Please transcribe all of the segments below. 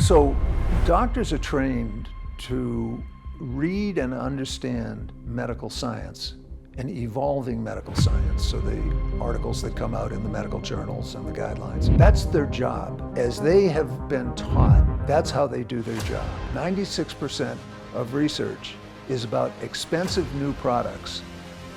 So doctors are trained to read and understand medical science and evolving medical science, so the articles that come out in the medical journals and the guidelines. That's their job. As they have been taught, that's how they do their job. 96% of research is about expensive new products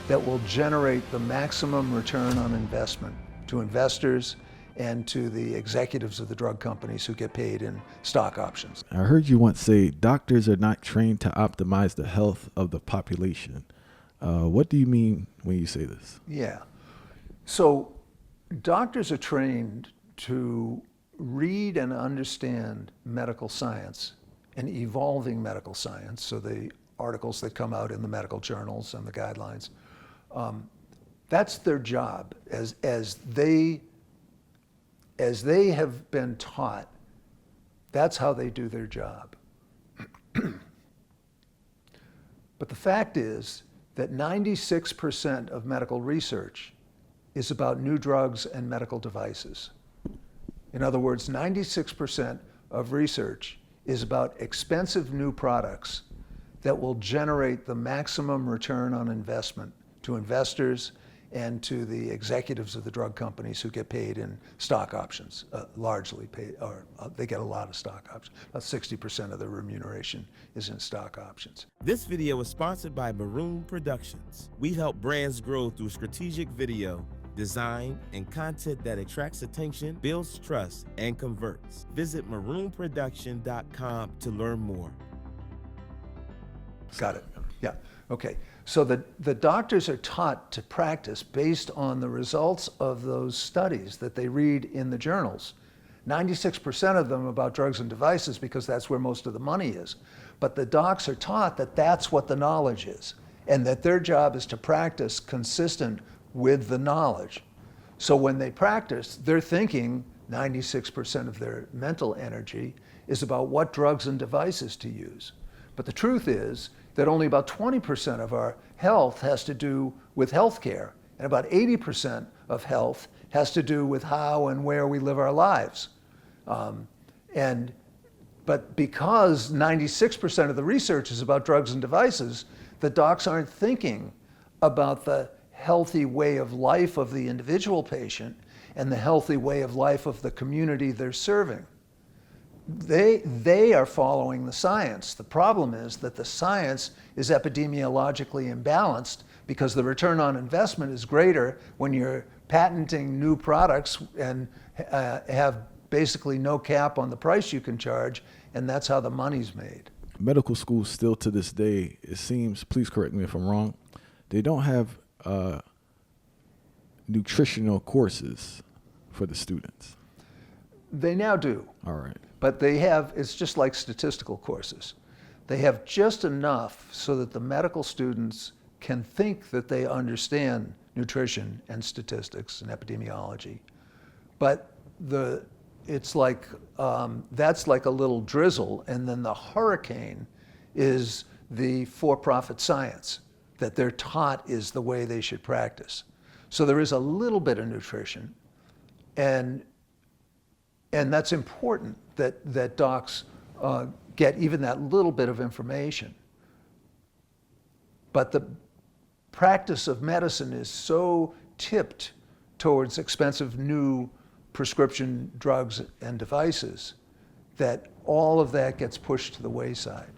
that will generate the maximum return on investment to investors and to the executives of the drug companies who get paid in stock options. I heard you once say doctors are not trained to optimize the health of the population. What do you mean when you say this? Yeah. So doctors are trained to read and understand medical science and evolving medical science, so the articles that come out in the medical journals and the guidelines. That's their job. As they have been taught, that's how they do their job. But the fact is that 96% of medical research is about new drugs and medical devices. In other words, 96% of research is about expensive new products that will generate the maximum return on investment to investors and to the executives of the drug companies who get paid in stock options, largely paid, or they get a lot of stock options. About 60% of their remuneration is in stock options. This video is sponsored by Maroon Productions. We help brands grow through strategic video, design, and content that attracts attention, builds trust, and converts. Visit maroonproduction.com to learn more. Got it. Yeah. Okay. So the doctors are taught to practice based on the results of those studies that they read in the journals. 96% of them about drugs and devices, because that's where most of the money is. But the docs are taught that that's what the knowledge is, and that their job is to practice consistent with the knowledge. So when they practice, they're thinking 96% of their mental energy is about what drugs and devices to use. But the truth is that only about 20% of our health has to do with healthcare, and about 80% of health has to do with how and where we live our lives. But because 96% of the research is about drugs and devices, the docs aren't thinking about the healthy way of life of the individual patient and the healthy way of life of the community they're serving. They are following the science. The problem is that the science is epidemiologically imbalanced because the return on investment is greater when you're patenting new products and have basically no cap on the price you can charge, and that's how the money's made. Medical schools still to this day, it seems, please correct me if I'm wrong, they don't have nutritional courses for the students. They now do. All right. But they have, it's just like statistical courses. They have just enough so that the medical students can think that they understand nutrition and statistics and epidemiology. But it's like, that's like a little drizzle, and then the hurricane is the for-profit science that they're taught is the way they should practice. So there is a little bit of nutrition, and that's important that docs get even that little bit of information. But the practice of medicine is so tipped towards expensive new prescription drugs and devices that all of that gets pushed to the wayside.